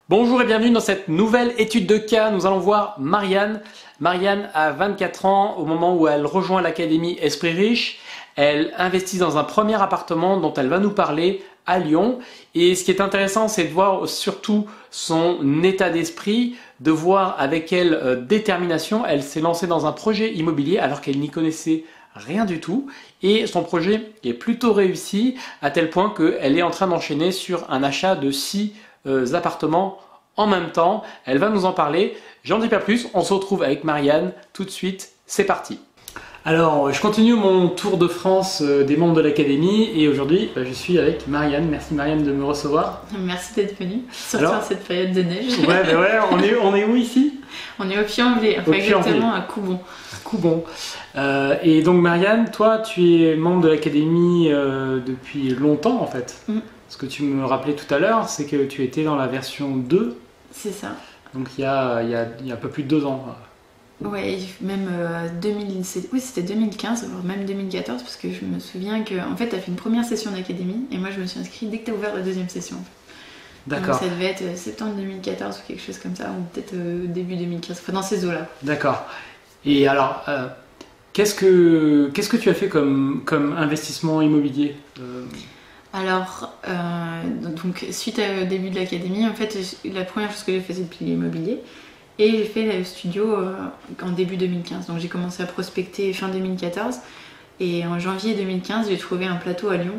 Bonjour et bienvenue dans cette nouvelle étude de cas. Nous allons voir Marianne. Marianne a 24 ans au moment où elle rejoint l'académie Esprit Riche. Elle investit dans un premier appartement dont elle va nous parler à Lyon. Et ce qui est intéressant, c'est de voir surtout son état d'esprit, de voir avec quelle détermination elle s'est lancée dans un projet immobilier alors qu'elle n'y connaissait rien du tout. Et son projet est plutôt réussi à tel point qu'elle est en train d'enchaîner sur un achat de 6 appartements en même temps. Elle va nous en parler. J'en dis pas plus, on se retrouve avec Marianne tout de suite. C'est parti. Alors, je continue mon tour de France des membres de l'académie et aujourd'hui, je suis avec Marianne. Merci Marianne de me recevoir. Merci d'être venue, surtout en cette période de neige. Ouais, on est où ici? On est au Puy-en-Velay, enfin exactement à Coubon. Coubon. Et donc Marianne, toi, tu es membre de l'académie depuis longtemps en fait. Ce que tu me rappelais tout à l'heure, c'est que tu étais dans la version 2. C'est ça. Donc il y a un peu plus de 2 ans. Ouais, même 2007, oui c'était 2015, voire même 2014, parce que je me souviens que en fait tu as fait une première session d'académie et moi je me suis inscrite dès que tu as ouvert la deuxième session. D'accord. Donc ça devait être septembre 2014 ou quelque chose comme ça, ou peut-être début 2015, enfin dans ces eaux-là. D'accord. Et alors, qu'est-ce que tu as fait comme investissement immobilier Alors, donc suite au début de l'académie, en fait, la première chose que j'ai fait, c'est le pilier immobilier. Et j'ai fait le studio en début 2015. Donc j'ai commencé à prospecter fin 2014. Et en janvier 2015, j'ai trouvé un plateau à Lyon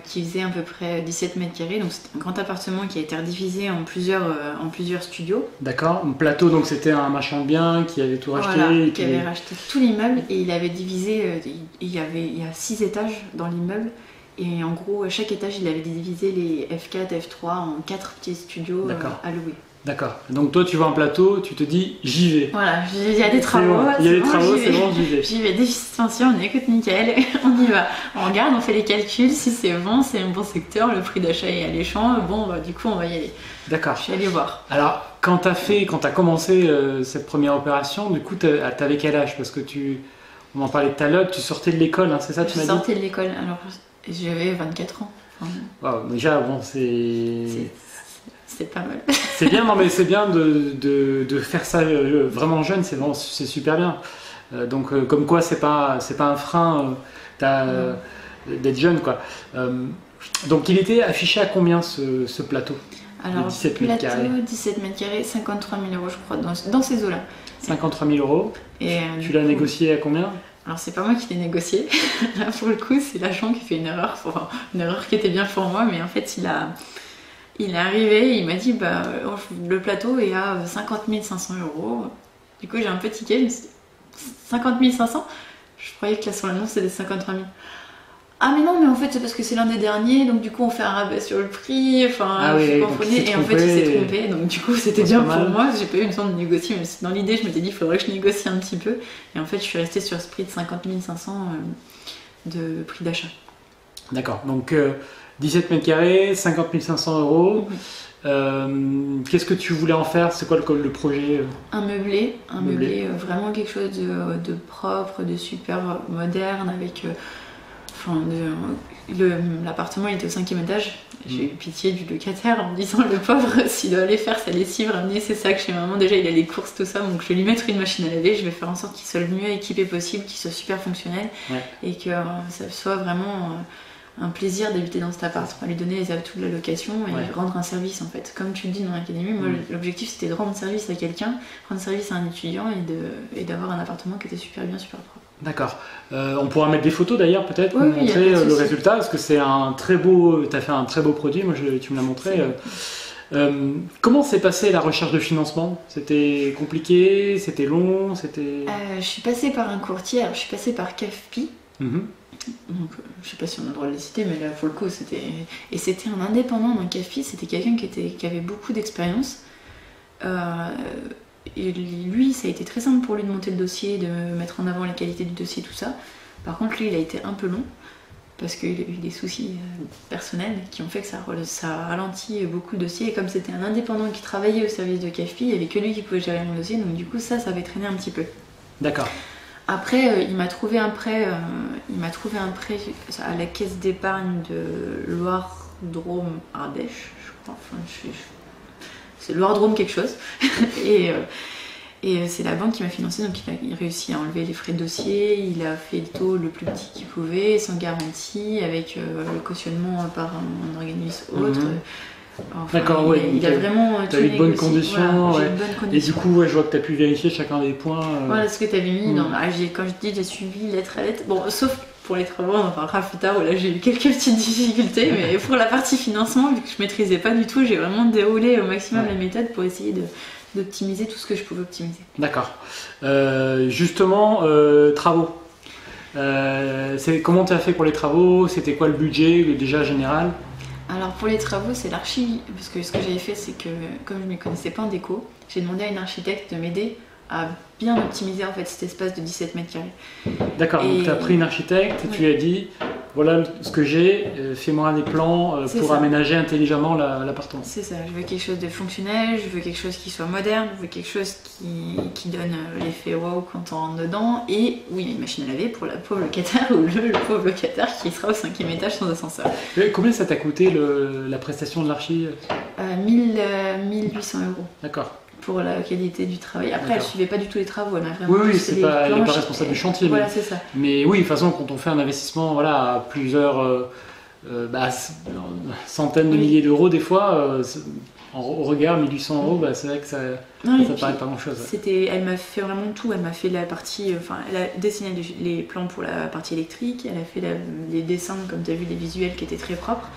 qui faisait à peu près 17 mètres carrés. Donc c'était un grand appartement qui a été redivisé en plusieurs studios. D'accord. Un plateau, donc c'était un marchand de biens qui avait tout racheté. Voilà, qui avait racheté tout l'immeuble. Et il avait divisé, il y a 6 étages dans l'immeuble. Et en gros, à chaque étage, il avait divisé les F4, F3 en 4 petits studios à louer. D'accord. Donc toi, tu vois un plateau, tu te dis, j'y vais. Voilà, il y a des travaux. Il y a des travaux, c'est bon, j'y vais. J'y vais, déficit foncier, on écoute nickel, on y va. On regarde, on fait les calculs, si c'est un bon secteur, le prix d'achat est alléchant, bon, bah, du coup, on va y aller. D'accord. Je suis allée voir. Alors, quand tu as commencé cette première opération, du coup, t'avais quel âge? Parce que on en parlait tout à l'heure, tu sortais de l'école, hein, c'est ça, tu m'as dit? Je sortais de l'école, alors j'avais 24 ans. Enfin, wow, déjà, bon, c'est pas mal. C'est bien, non mais c'est bien de faire ça vraiment jeune, c'est super bien. Donc comme quoi c'est pas un frein d'être jeune quoi. Donc il était affiché à combien ce plateau? Alors 17 plateau, mètres carrés. 17 mètres carrés, 53 000 euros je crois, dans ces eaux-là. 53 000 euros. Et tu l'as négocié à combien? Alors c'est pas moi qui l'ai négocié, là pour le coup c'est l'agent qui fait une erreur, une erreur qui était bien pour moi, mais en fait il est arrivé, il m'a dit bah, le plateau est à 50 500 euros. Du coup j'ai un peu tiqué, je me suis dit 50 500. Je croyais que là sur l'annonce c'était 53 000. Ah mais non, mais en fait c'est parce que c'est l'un des derniers, donc du coup on fait un rabais sur le prix, enfin oui, vous comprenez, et en fait il s'est trompé, donc du coup c'était bien pour moi, j'ai pas eu besoin de négocier, mais dans l'idée je m'étais dit il faudrait que je négocie un petit peu, et en fait je suis restée sur ce prix de 50 500 de prix d'achat. D'accord, donc 17 mètres carrés, 50 500 euros. Qu'est-ce que tu voulais en faire? C'est quoi le projet? Un meublé, vraiment quelque chose de propre, de super moderne, avec... l'appartement était au 5e étage. J'ai eu pitié du locataire en me disant le pauvre, s'il doit aller faire sa lessive, ramener ses sacs chez maman, déjà il a les courses, tout ça, donc je vais lui mettre une machine à laver, je vais faire en sorte qu'il soit le mieux équipé possible, qu'il soit super fonctionnel, et que ça soit vraiment un plaisir d'habiter dans cet appart, lui donner les atouts de la location et rendre un service en fait. Comme tu le dis dans l'académie, moi l'objectif c'était de rendre service à quelqu'un, rendre service à un étudiant et d'avoir un appartement qui était super bien, super propre. D'accord. On pourra mettre des photos d'ailleurs peut-être pour montrer le résultat parce que c'est un très beau. Tu as fait un très beau produit. Moi, tu me l'as montré. Comment s'est passée la recherche de financement? C'était compliqué? C'était long? Je suis passée par un courtier. Alors, je suis passée par CAFPI. Donc, je sais pas si on a le droit de le citer, mais là pour le coup c'était un indépendant d'un CAFPI. C'était quelqu'un qui avait beaucoup d'expérience. Et lui, ça a été très simple pour lui de monter le dossier, de mettre en avant les qualités du dossier, tout ça. Par contre, lui, il a été un peu long, parce qu'il a eu des soucis personnels qui ont fait que ça a ralenti beaucoup le dossier. Et comme c'était un indépendant qui travaillait au service de CAFPI, il n'y avait que lui qui pouvait gérer mon dossier, donc du coup, ça avait traîné un petit peu. D'accord. Après, il m'a trouvé un prêt à la caisse d'épargne de Loire-Drôme-Ardèche, je crois. Enfin, c'est Lordrome quelque chose. Et c'est la banque qui m'a financé, donc il a réussi à enlever les frais de dossier, il a fait le taux le plus petit qu'il pouvait, sans garantie, avec le cautionnement par un organisme autre. Enfin, d'accord, ouais. Il a vraiment tout eu de bonnes conditions. Voilà, ouais. de bonnes conditions. Et du coup, ouais, je vois que tu as pu vérifier chacun des points. Voilà ce que tu avais mis. Quand je dis j'ai suivi lettre à lettre, bon, sauf pour les travaux, on en parlera plus tard, où là j'ai eu quelques petites difficultés, mais pour la partie financement, vu que je maîtrisais pas du tout, j'ai vraiment déroulé au maximum la méthode pour essayer d'optimiser tout ce que je pouvais optimiser. D'accord. Justement, travaux. Comment tu as fait pour les travaux? C'était quoi le budget déjà général? Alors pour les travaux, c'est l'archi, parce que ce que j'avais fait, c'est que comme je ne m'y connaissais pas en déco, j'ai demandé à une architecte de m'aider à bien optimiser en fait cet espace de 17 mètres carrés. D'accord, donc tu as pris une architecte et tu lui as dit voilà ce que j'ai, fais-moi des plans pour aménager intelligemment l'appartement. C'est ça, je veux quelque chose de fonctionnel, je veux quelque chose qui soit moderne, je veux quelque chose qui donne l'effet wow quand on rentre dedans. Et oui, il y a une machine à laver pour la pauvre locataire ou le pauvre locataire qui sera au 5e étage sans ascenseur. Combien ça t'a coûté la prestation de l'archi? 1800 €. D'accord. Pour la qualité du travail. Après, elle suivait pas du tout les travaux, elle m'a vraiment oui, elle n'est pas responsable du chantier. Voilà, c'est ça. Mais oui, de toute façon, quand on fait un investissement à plusieurs centaines de milliers d'euros, des fois, au regard, 1800 €, c'est vrai que ça paraît pas grand-chose. Elle m'a fait vraiment tout. Elle m'a fait la partie, elle a dessiné les plans pour la partie électrique, elle a fait les dessins, comme tu as vu, des visuels qui étaient très propres.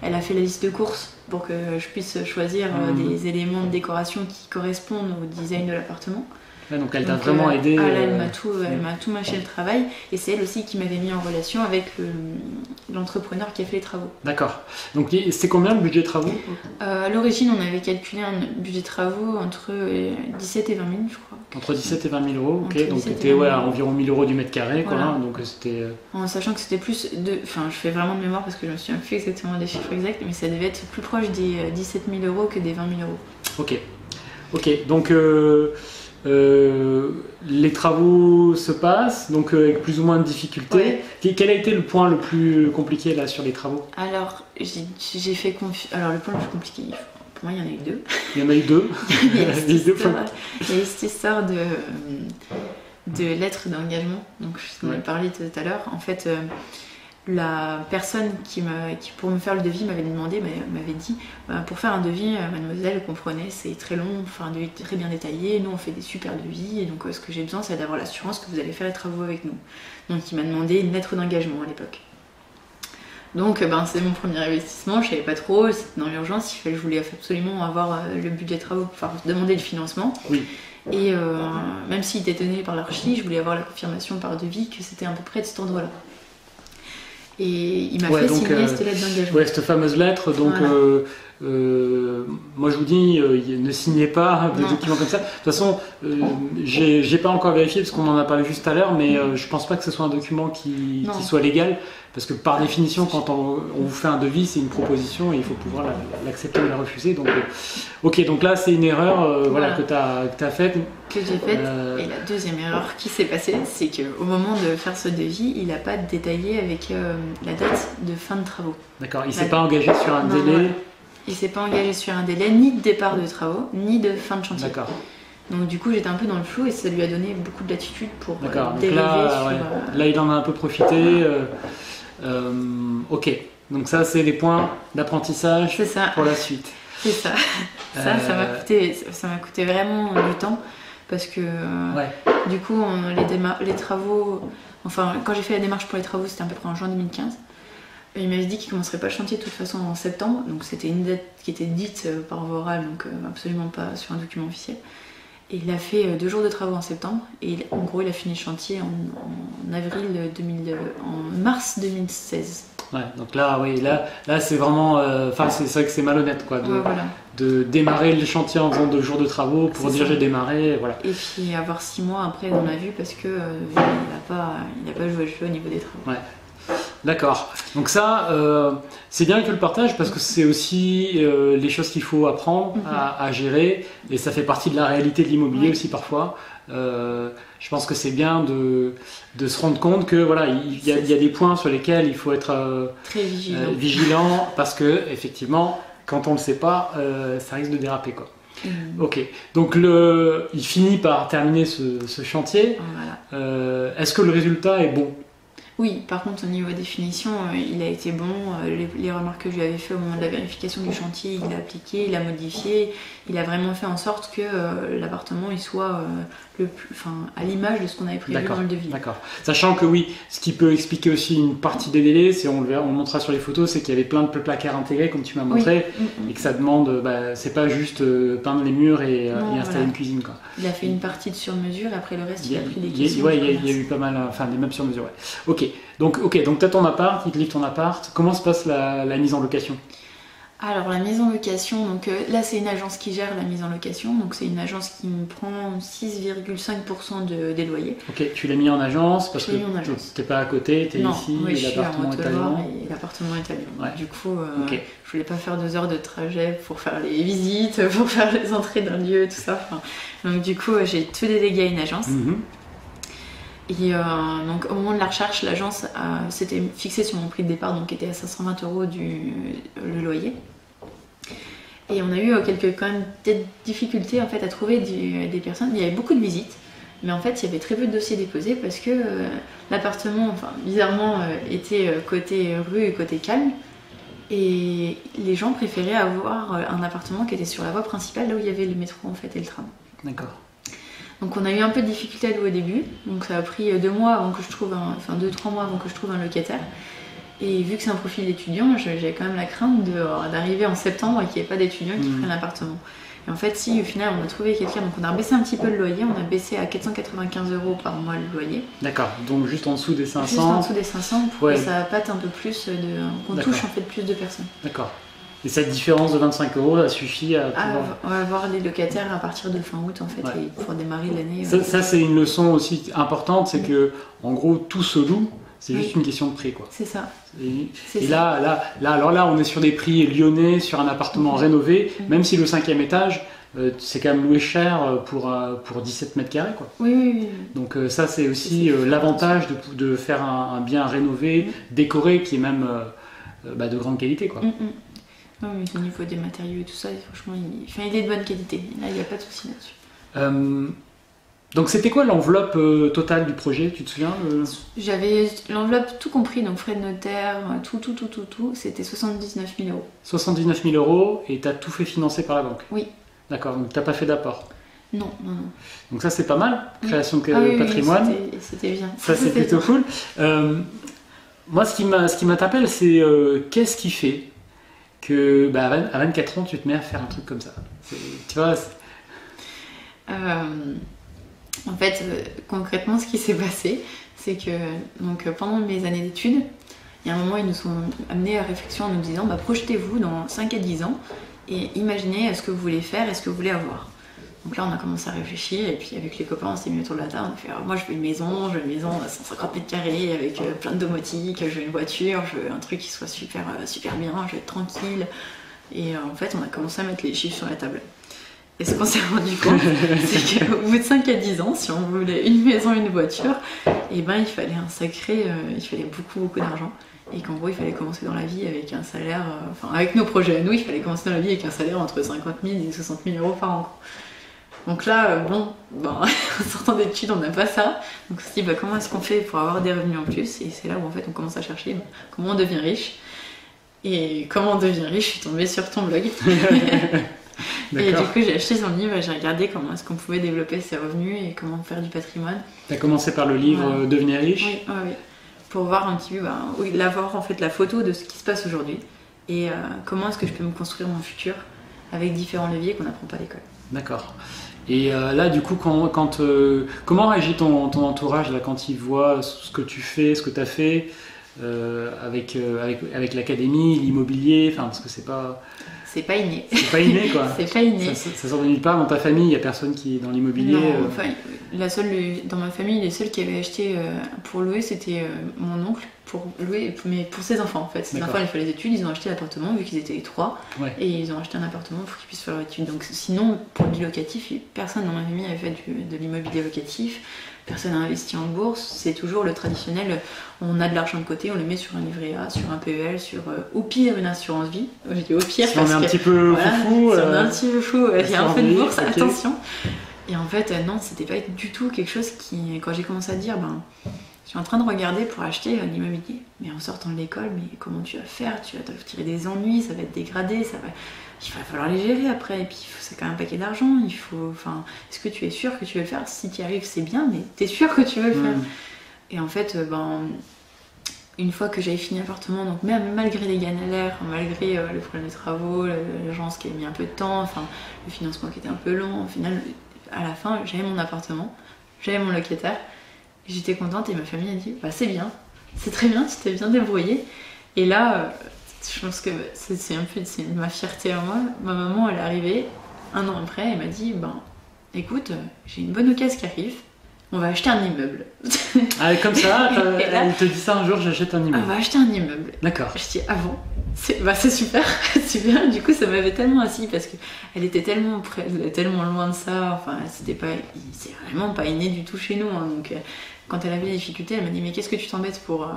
Elle a fait la liste de courses pour que je puisse choisir des éléments de décoration qui correspondent au design de l'appartement. Ouais, donc elle t'a vraiment aidé. Elle m'a tout mâché le travail, et c'est elle aussi qui m'avait mis en relation avec l'entrepreneur qui a fait les travaux. D'accord. Donc c'est combien le budget de travaux? À l'origine, on avait calculé un budget de travaux entre 17 et 20 000, je crois. Entre 17 et 20 000 €, ok. Donc c'était à environ 1 000 € du mètre carré, quoi. Voilà. Donc c'était. En sachant que c'était plus de. Enfin, je fais vraiment de mémoire parce que je me souviens plus exactement des chiffres exacts, mais ça devait être plus proche des 17 000 € que des 20 000 €. Ok. Donc. Les travaux se passent, donc avec plus ou moins de difficultés. Ouais. Quel a été le point le plus compliqué là sur les travaux? Alors, j'ai fait Alors, le point le plus compliqué, pour moi, il y en a eu deux. Il y en a eu deux. Il y a cette histoire de lettre d'engagement, donc je t'en ai parlé tout à l'heure. En fait, la personne qui pour me faire le devis m'avait dit pour faire un devis, mademoiselle, comprenez, c'est très long, faire un devis très bien détaillé, nous on fait des super devis, et donc ce que j'ai besoin, c'est d'avoir l'assurance que vous allez faire les travaux avec nous. Donc il m'a demandé une lettre d'engagement à l'époque. Donc c'est mon premier investissement, je savais pas trop, c'était dans l'urgence, je voulais absolument avoir le budget de travaux pour pouvoir demander le financement. Oui. Et même s'il était donné par l'archi, je voulais avoir la confirmation par devis que c'était à peu près de cet endroit-là. Et il m'a fait signer cette lettre d'engagement. Ouais, cette fameuse lettre. Donc, moi je vous dis, ne signez pas des documents comme ça. De toute façon, j'ai pas encore vérifié parce qu'on en a parlé juste tout à l'heure, mais je pense pas que ce soit un document qui soit légal. Parce que par définition, quand on vous fait un devis, c'est une proposition et il faut pouvoir l'accepter ou la refuser. Donc, ok, donc là c'est une erreur que tu as faite. Que j'ai faite. Et la deuxième erreur qui s'est passée, c'est qu'au moment de faire ce devis, il n'a pas détaillé avec la date de fin de travaux. D'accord, il s'est pas engagé sur un délai. Ouais. Il s'est pas engagé sur un délai ni de départ de travaux, ni de fin de chantier. D'accord. Donc du coup j'étais un peu dans le flou et ça lui a donné beaucoup de latitude pour dériver là il en a un peu profité. Ok, donc ça c'est des points d'apprentissage pour la suite. C'est ça. Ça m'a coûté vraiment du temps parce que du coup les travaux, enfin quand j'ai fait la démarche pour les travaux c'était à peu près en juin 2015. Il m'avait dit qu'il commencerait pas le chantier de toute façon en septembre, donc c'était une date qui était dite par voie orale, donc absolument pas sur un document officiel. Et il a fait 2 jours de travaux en septembre, et en gros il a fini le chantier en mars 2016. Ouais, donc là, là c'est vraiment, c'est vrai que c'est malhonnête quoi, de démarrer le chantier en faisant 2 jours de travaux pour dire j'ai démarré, voilà. Et puis avoir 6 mois après on l'a vu parce que il n'a pas joué le jeu au niveau des travaux. Ouais. D'accord. Donc ça, c'est bien que tu le partages parce que c'est aussi les choses qu'il faut apprendre à gérer et ça fait partie de la réalité de l'immobilier aussi parfois. Je pense que c'est bien de se rendre compte que il y a des points sur lesquels il faut être très vigilant parce que effectivement, quand on le sait pas, ça risque de déraper quoi. Ok, donc il finit par terminer ce chantier. Voilà. Est-ce que le résultat est bon? Oui, par contre, au niveau des finitions, il a été bon. Les remarques que je lui avais fait au moment de la vérification du chantier, il a appliqué, il a modifié. Il a vraiment fait en sorte que l'appartement il soit à l'image de ce qu'on avait prévu dans le devis. D'accord. Sachant que oui, ce qui peut expliquer aussi une partie des délais, c'est on le montrera sur les photos, c'est qu'il y avait plein de placards intégrés, comme tu m'as montré, et que ça demande, c'est pas juste peindre les murs et installer une cuisine, quoi. Il a fait une partie de sur mesure, après le reste, il a pris des questions. Ouais, il y a eu pas mal, des meubles sur mesure. Ouais. Ok, donc tu as ton appart, il te livre ton appart. Comment se passe la mise en location? Alors la mise en location, donc là c'est une agence qui gère la mise en location, donc c'est une agence qui me prend 6,5% des loyers. Ok, tu l'as mis en agence parce que t'es pas à côté, t'es ici, et l'appartement est à Lyon. Et l'appartement est à Lyon. Ouais. Du coup, je voulais pas faire 2 heures de trajet pour faire les visites, pour faire les entrées d'un lieu, tout ça. Donc du coup, j'ai tout délégué à une agence. Et donc au moment de la recherche, l'agence s'était fixée sur mon prix de départ, donc qui était à 520 € le loyer. Et on a eu quand même des difficultés en fait à trouver des personnes. Il y avait beaucoup de visites, mais en fait il y avait très peu de dossiers déposés parce que l'appartement, bizarrement, était côté rue et côté calme. Et les gens préféraient avoir un appartement qui était sur la voie principale, là où il y avait le métro en fait et le tram. D'accord. Donc on a eu un peu de difficulté à louer au début, donc ça a pris 2 mois avant que je trouve 2-3 mois avant que je trouve un locataire. Et vu que c'est un profil d'étudiant, j'avais quand même la crainte d'arriver en septembre et qu'il n'y ait pas d'étudiants qui prennent l'appartement. Et en fait, si au final on a trouvé quelqu'un, donc on a baissé un petit peu le loyer, on a baissé à 495 € par mois le loyer. D'accord, donc juste en dessous des 500. Juste en dessous des 500 pour que ça pâte un peu plus, qu'on touche en fait plus de personnes. D'accord. Et cette différence de 25 €, ça suffit à avoir les locataires à partir de fin août en fait, et pour démarrer l'année. Ça c'est une leçon aussi importante, c'est que en gros tout se loue. C'est juste une question de prix, quoi. C'est ça. Et là, on est sur des prix lyonnais, sur un appartement rénové, même si le 5e étage, c'est quand même loué cher pour 17 mètres carrés, quoi. Oui. Donc ça, c'est aussi l'avantage de faire un bien rénové, décoré, qui est même de grande qualité, quoi. Oui, au niveau des matériaux et tout ça, franchement, il est de bonne qualité. Là, il n'y a pas de souci là-dessus. Donc c'était quoi l'enveloppe totale du projet, tu te souviens J'avais l'enveloppe tout compris, donc frais de notaire, tout, c'était 79 000 €. 79 000 €, et tu as tout fait financer par la banque? Oui. D'accord, donc tu n'as pas fait d'apport? Non. Donc ça c'est pas mal, création de patrimoine. Oui, c'était bien. Ça c'est plutôt cool. Moi ce qui m'interpelle, c'est qu'est-ce qui fait que à 24 ans tu te mets à faire un truc comme ça? Tu vois En fait, concrètement, ce qui s'est passé, c'est que pendant mes années d'études, il y a un moment, ils nous ont amené à réflexion en nous disant projetez-vous dans 5 à 10 ans et imaginez ce que vous voulez faire et ce que vous voulez avoir. Donc là, on a commencé à réfléchir et puis avec les copains, on s'est mis autour de la table. On a fait moi, je veux une maison à 150 mètres carrés avec plein de domotique, je veux une voiture, je veux un truc qui soit super bien, je veux être tranquille. Et en fait, on a commencé à mettre les chiffres sur la table. Et ce qu'on s'est rendu compte, c'est qu'au bout de 5 à 10 ans, si on voulait une maison, une voiture, il fallait il fallait beaucoup d'argent. Et qu'en gros, il fallait commencer dans la vie avec un salaire, avec nos projets à nous, il fallait commencer dans la vie avec un salaire entre 50 000 et 60 000 € par an. Donc là, en sortant d'études, on n'a pas ça. Donc on se dit, comment est-ce qu'on fait pour avoir des revenus en plus? Et c'est là où en fait on commence à chercher comment on devient riche. Et comment on devient riche, je suis tombée sur ton blog. Et du coup, j'ai acheté son livre et j'ai regardé comment est-ce qu'on pouvait développer ses revenus et comment faire du patrimoine. Tu as commencé par le livre Devenir riche? Oui. Pour voir un petit peu, avoir en fait la photo de ce qui se passe aujourd'hui et comment est-ce que je peux me construire mon futur avec différents leviers qu'on n'apprend pas à l'école. D'accord. Et là, du coup, comment réagit ton entourage là, quand il voit ce que tu fais, ce que tu as fait avec l'académie, l'immobilier, parce que c'est pas... C'est pas inné. C'est pas inné, quoi. C'est pas inné. Ça sort de nulle part. Dans ta famille, il n'y a personne qui est dans l'immobilier? Non, dans ma famille, les seuls qui avaient acheté pour louer, c'était mon oncle. pour louer, mais pour ses enfants en fait. Ses enfants, ils font les études, ils ont acheté l'appartement vu qu'ils étaient les 3, et ils ont acheté un appartement pour qu'ils puissent faire leur étude. Donc sinon, pour du locatif, personne dans ma famille avait fait de l'immobilier locatif, personne n'a investi en bourse, c'est toujours le traditionnel, on a de l'argent de côté, on le met sur un livret A, sur un PEL, sur au pire une assurance vie. J'ai dit au pire si parce on est un que, petit peu foufou, si on est un petit peu fou, il y a un peu de bourse, okay. Attention. Et en fait, non, c'était pas du tout quelque chose qui, quand j'ai commencé à dire, je suis en train de regarder pour acheter l'immobilier, mais en sortant de l'école, mais comment tu vas faire? Tu vas te tirer des ennuis, ça va être dégradé, il va falloir les gérer après, et puis c'est quand même un paquet d'argent, est-ce que tu es sûr que tu veux le faire? Si tu y arrives, c'est bien, mais t'es sûr que tu veux le faire? Et en fait, une fois que j'avais fini l'appartement, donc même malgré les galères, malgré le problème des travaux, l'agence qui a mis un peu de temps, le financement qui était un peu long, au final, à la fin, j'avais mon appartement, j'avais mon locataire, j'étais contente et ma famille a dit c'est bien, c'est très bien, tu t'es bien débrouillée. Et là, je pense que c'est ma fierté à moi. Ma maman, elle est arrivée un an après, elle m'a dit écoute, j'ai une bonne occasion qui arrive, on va acheter un immeuble. Ah, comme ça, elle te dit ça un jour, j'achète un immeuble. On va acheter un immeuble. D'accord. Je dis bon, c'est super, super. Du coup, ça m'avait tellement assis parce qu'elle était tellement près, tellement loin de ça. Enfin, c'est vraiment pas inné du tout chez nous. Hein, donc, quand elle avait des difficultés, elle m'a dit mais qu'est-ce que tu t'embêtes pour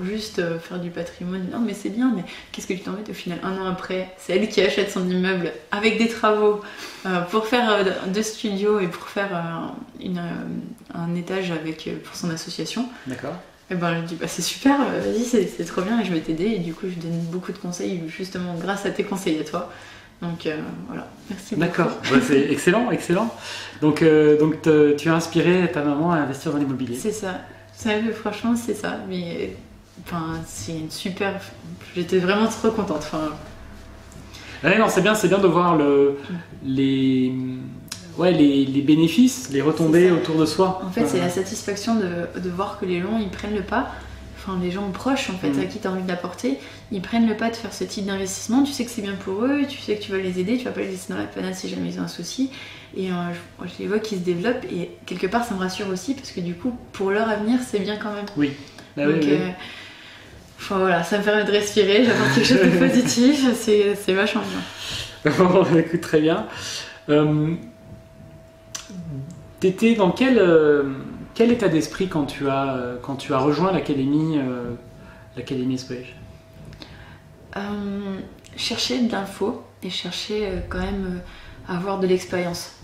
juste faire du patrimoine? Non, mais c'est bien, mais qu'est-ce que tu t'embêtes? Au final, un an après, c'est elle qui achète son immeuble avec des travaux pour faire 2 studios et pour faire un étage pour son association. D'accord. Et je dis c'est super, vas-y, c'est trop bien et je vais t'aider. Et du coup, je donne beaucoup de conseils justement grâce à tes conseils à toi. Donc voilà, merci beaucoup. D'accord, c'est excellent, excellent. Donc tu as inspiré ta maman à investir dans l'immobilier. C'est ça. Franchement, c'est ça. Mais c'est une super. J'étais vraiment trop contente. Non, c'est bien de voir les bénéfices, les retombées autour de soi. En fait, c'est la satisfaction de voir que les gens ils prennent le pas. Les gens proches en fait à qui tu as envie d'apporter, ils prennent le pas de faire ce type d'investissement. Tu sais que c'est bien pour eux, tu sais que tu vas les aider, tu vas pas les laisser dans la panade si jamais ils ont un souci. Et je les vois qui se développent et quelque part ça me rassure aussi parce que du coup pour leur avenir c'est bien quand même. Oui. Donc, voilà, ça me permet de respirer, j'apporte quelque chose de positif, c'est vachement bien. Bon, écoute, très bien. T'étais dans quel état d'esprit quand tu as rejoint l'académie Espririche? Chercher de l'info et chercher quand même à avoir de l'expérience.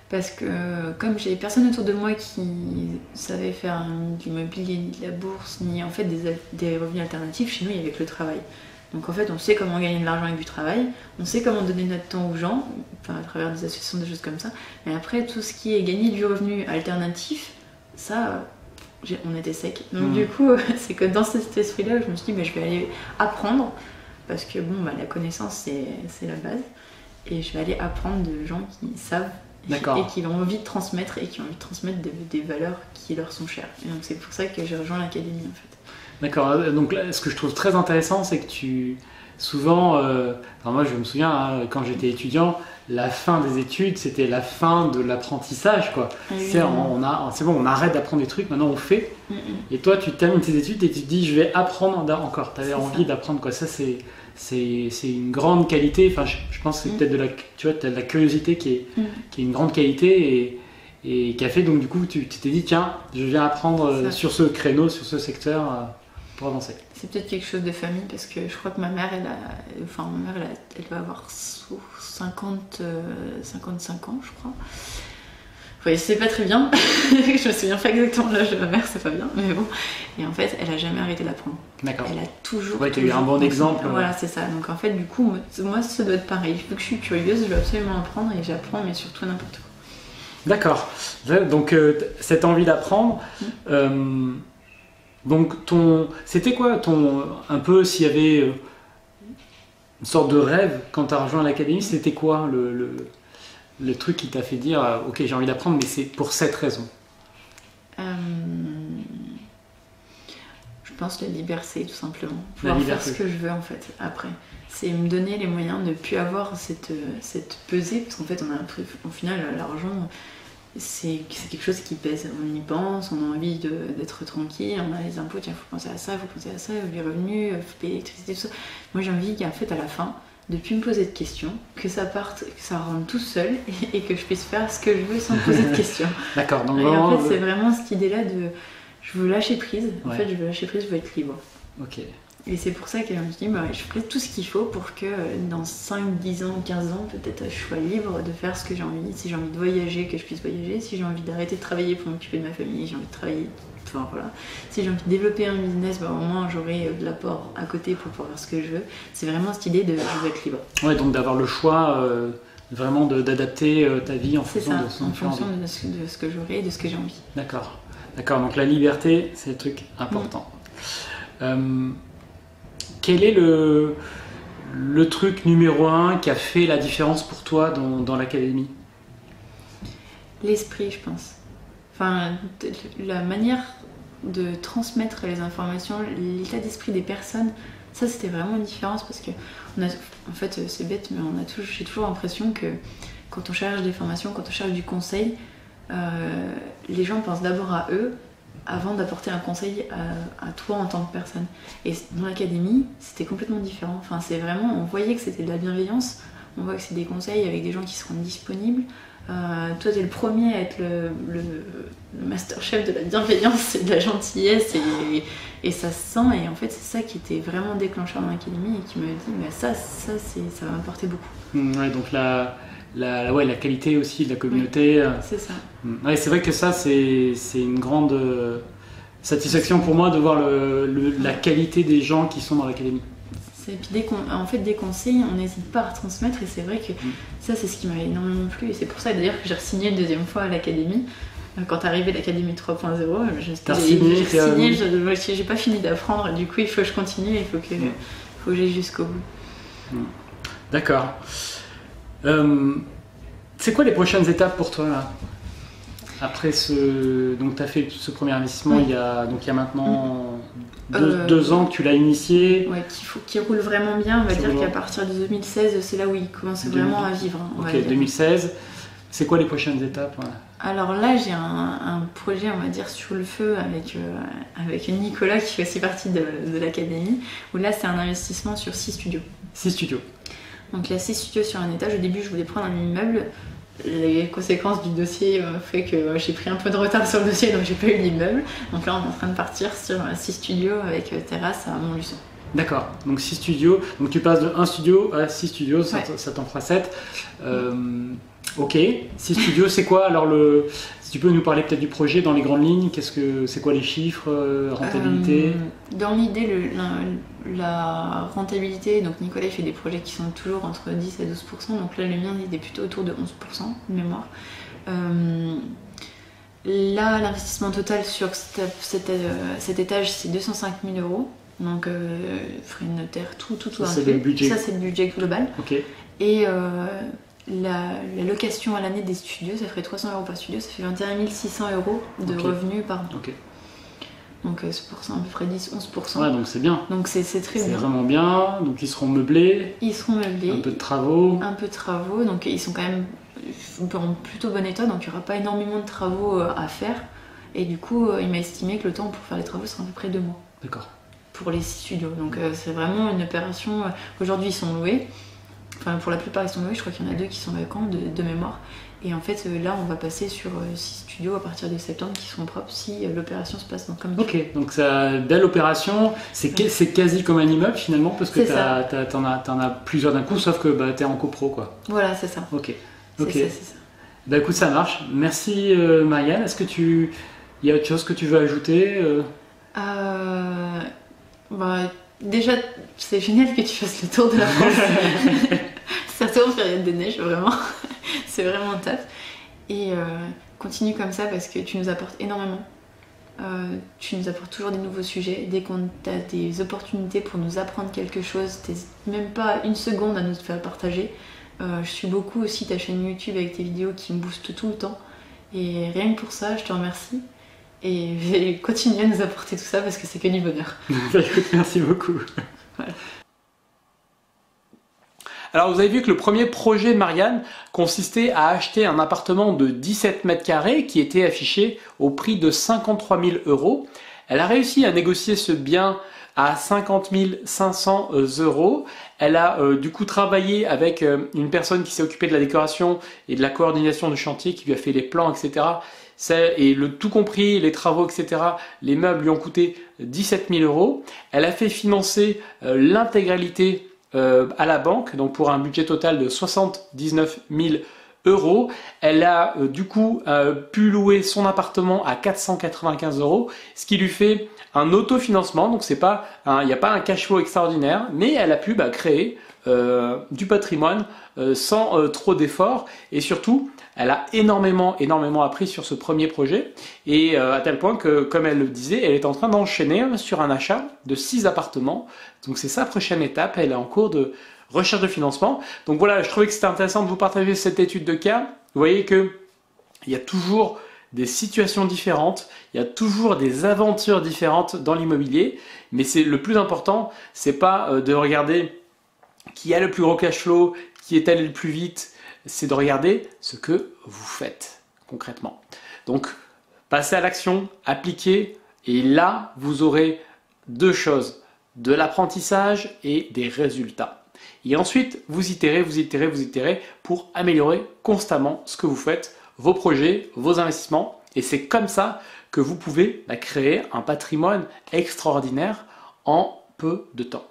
Parce que comme j'ai personne autour de moi qui savait faire de l'immobilier, ni de la bourse, ni en fait des revenus alternatifs, chez nous il y avait que le travail. Donc en fait on sait comment gagner de l'argent avec du travail, on sait comment donner notre temps aux gens, à travers des associations, des choses comme ça. Mais après tout ce qui est gagner du revenu alternatif, ça on était sec. Donc du coup c'est que dans cet esprit-là je me suis dit je vais aller apprendre, parce que la connaissance c'est la base, et je vais aller apprendre de gens qui savent et qui ont envie de transmettre des valeurs qui leur sont chères. Et donc c'est pour ça que j'ai rejoint l'académie en fait. D'accord, donc là, ce que je trouve très intéressant, c'est que souvent, moi je me souviens, quand j'étais étudiant, la fin des études, c'était la fin de l'apprentissage, quoi. C'est bon, on arrête d'apprendre des trucs, maintenant on fait. Et toi, tu termines tes études et tu te dis, je vais apprendre encore. Tu avais envie d'apprendre, quoi. Ça, c'est une grande qualité. Enfin, je pense que c'est peut-être de la curiosité qui est une grande qualité et qui a fait, donc du coup, tu t'es dit, tiens, je viens apprendre sur ce créneau, sur ce secteur. Pour avancer. C'est peut-être quelque chose de famille parce que je crois que ma mère, elle va avoir 55 ans, je crois. Oui, c'est pas très bien. Je me souviens pas exactement de l'âge de ma mère, c'est pas bien, mais bon. Et en fait, elle a jamais arrêté d'apprendre. D'accord. Elle a toujours. Ouais, tu as eu un bon exemple. Voilà, c'est ça. Donc en fait, du coup, moi, ça doit être pareil. Vu que je suis curieuse, je vais absolument apprendre et j'apprends, mais surtout n'importe quoi. D'accord. Donc cette envie d'apprendre. Donc c'était quoi un peu s'il y avait une sorte de rêve quand tu as rejoint l'académie, c'était quoi le truc qui t'a fait dire ok, j'ai envie d'apprendre mais c'est pour cette raison? Je pense la liberté tout simplement, pouvoir faire ce que je veux en fait après. C'est me donner les moyens de ne plus avoir cette pesée parce qu'en fait au final l'argent c'est quelque chose qui pèse. On y pense, on a envie d'être tranquille, on a les impôts, tiens, faut penser à ça, faut penser à ça, les revenus, faut payer l'électricité, tout ça. Moi j'ai envie qu'en fait à la fin, de plus me poser de questions, que ça parte, que ça rentre tout seul et que je puisse faire ce que je veux sans me poser de questions. D'accord, donc en fait c'est vraiment cette idée-là de je veux lâcher prise, en fait je veux lâcher prise, je veux être libre. Ok. Et c'est pour ça que je me dis, bah, je ferai tout ce qu'il faut pour que dans 5, 10 ans, 15 ans, peut-être je sois libre de faire ce que j'ai envie. Si j'ai envie de voyager, que je puisse voyager. Si j'ai envie d'arrêter de travailler pour m'occuper de ma famille, j'ai envie de travailler. Enfin voilà. Si j'ai envie de développer un business, bah, au moins j'aurai de l'apport à côté pour pouvoir faire ce que je veux. C'est vraiment cette idée de je veux être libre. Ouais, donc d'avoir le choix vraiment d'adapter ta vie en fonction de en fonction de ce que j'aurai et de ce que j'ai envie. D'accord. D'accord, donc la liberté, c'est le truc important. Quel est le truc numéro 1 qui a fait la différence pour toi dans l'académie? L'esprit, je pense. Enfin, la manière de transmettre les informations, l'état d'esprit des personnes, ça c'était vraiment une différence parce que, en fait c'est bête, mais j'ai toujours l'impression que quand on cherche des formations, quand on cherche du conseil, les gens pensent d'abord à eux avant d'apporter un conseil à toi en tant que personne. Et dans l'académie, c'était complètement différent. Enfin, c'est vraiment, on voyait que c'était de la bienveillance, on voit que c'est des conseils avec des gens qui seront disponibles. Toi, t'es le premier à être le master chef de la bienveillance et de la gentillesse, et ça se sent. Et en fait, c'est ça qui était vraiment déclencheur dans l'académie et qui me dit, mais ça va m'apporter beaucoup. Ouais, donc la qualité aussi de la communauté. Oui, c'est ça. Ouais, c'est vrai que ça, c'est une grande satisfaction pour moi de voir la qualité des gens qui sont dans l'académie. Et puis des conseils, on n'hésite pas à retransmettre, et c'est vrai que ça, c'est ce qui m'a énormément plu. Et c'est pour ça d'ailleurs que j'ai re-signé une deuxième fois à l'académie. Quand arrivait l'académie 3.0, j'ai pas fini d'apprendre, du coup il faut que je continue, il faut que j'aille jusqu'au bout. D'accord. C'est quoi les prochaines étapes pour toi là? Après donc tu as fait ce premier investissement il y a maintenant 2 ans que tu l'as initié. Ouais, qu'il roule vraiment bien. On va dire qu'à partir de 2016, c'est là où il commence vraiment à vivre. Ok, 2016. C'est quoi les prochaines étapes? Alors là, j'ai un projet, on va dire, sur le feu avec Nicolas qui fait aussi partie de l'académie, où là c'est un investissement sur 6 studios. 6 studios. Donc il y a 6 studios sur un étage. Au début, je voulais prendre un immeuble. Les conséquences du dossier fait que j'ai pris un peu de retard sur le dossier, donc j'ai pas eu l'immeuble. Donc là, on est en train de partir sur 6 studios avec terrasse à Montluçon. D'accord, donc 6 studios. Donc tu passes de 1 studio à 6 studios, ça t'en fera 7. Ok, 6 studios, c'est quoi alors si tu peux nous parler peut-être du projet dans les grandes lignes, c'est quoi les chiffres, rentabilité? Dans l'idée, la rentabilité, donc Nicolas il fait des projets qui sont toujours entre 10 et 12%, donc là le mien il est plutôt autour de 11% de mémoire. Là, l'investissement total sur cet étage c'est 205 000 €, donc frais de notaire, tout c'est le budget. Ça c'est le budget global. Okay. Et la location à l'année des studios, ça ferait 300 € par studio, ça fait 21 600 € de revenus par an. Okay. Donc c'est pour ça à peu près 10-11%. Ouais, donc c'est bien. Donc c'est très bien. C'est vraiment bien. Donc ils seront meublés. Ils seront meublés. Un peu de travaux. Un peu de travaux. Donc ils sont quand même en plutôt bon état, donc il n'y aura pas énormément de travaux à faire. Et du coup, il m'a estimé que le temps pour faire les travaux sera à peu près 2 mois. D'accord. Pour les 6 studios. Donc c'est vraiment une opération. Aujourd'hui, ils sont loués. Enfin, pour la plupart, ils sont loués. Je crois qu'il y en a 2 qui sont vacants de mémoire. Et en fait, là, on va passer sur 6 studios à partir de septembre qui seront propres si l'opération se passe comme il faut. Ok, donc c'est une belle opération. C'est quasi comme un immeuble finalement, parce que t'en as plusieurs d'un coup, sauf que t'es en copro, quoi. Voilà, c'est ça. Ok. C'est ça. Bah écoute, ça marche. Merci Marianne. Est-ce que il y a autre chose que tu veux ajouter déjà, c'est génial que tu fasses le tour de la France. Surtout en période de neige, vraiment. C'est vraiment top. Et continue comme ça parce que tu nous apportes énormément. Tu nous apportes toujours des nouveaux sujets. Dès qu'on a des opportunités pour nous apprendre quelque chose, t'hésites même pas une seconde à nous faire partager. Je suis beaucoup aussi ta chaîne YouTube avec tes vidéos qui me boostent tout le temps. Et rien que pour ça, je te remercie. Et je vais continuer à nous apporter tout ça parce que c'est que du bonheur. Merci beaucoup. Voilà. Alors vous avez vu que le premier projet de Marianne consistait à acheter un appartement de 17 mètres carrés qui était affiché au prix de 53 000 euros. Elle a réussi à négocier ce bien à 50 500 euros. Elle a du coup travaillé avec une personne qui s'est occupée de la décoration et de la coordination du chantier, qui lui a fait les plans, etc. Et le tout compris, les travaux, etc. Les meubles lui ont coûté 17 000 euros. Elle a fait financer l'intégralité à la banque, donc pour un budget total de 79 000 euros. Elle a du coup pu louer son appartement à 495 euros, ce qui lui fait un autofinancement. Donc il n'y a pas un cash flow extraordinaire, mais elle a pu créer du patrimoine sans trop d'efforts, et surtout elle a énormément appris sur ce premier projet, et à tel point que, comme elle le disait, elle est en train d'enchaîner sur un achat de 6 appartements. Donc c'est sa prochaine étape, elle est en cours de recherche de financement. Donc voilà, je trouvais que c'était intéressant de vous partager cette étude de cas. Vous voyez qu'il y a toujours des situations différentes, il y a toujours des aventures différentes dans l'immobilier, mais le plus important, c'est pas de regarder qui a le plus gros cash flow, qui est allé le plus vite, c'est de regarder ce que vous faites concrètement. Donc, passez à l'action, appliquez, et là, vous aurez deux choses, de l'apprentissage et des résultats. Et ensuite, vous itérez pour améliorer constamment ce que vous faites, vos projets, vos investissements, et c'est comme ça que vous pouvez créer un patrimoine extraordinaire en peu de temps.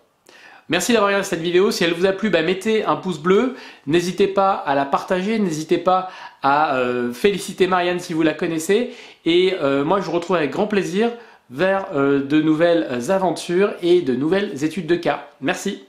Merci d'avoir regardé cette vidéo. Si elle vous a plu, mettez un pouce bleu. N'hésitez pas à la partager. N'hésitez pas à féliciter Marianne si vous la connaissez. Et moi, je vous retrouve avec grand plaisir vers de nouvelles aventures et de nouvelles études de cas. Merci.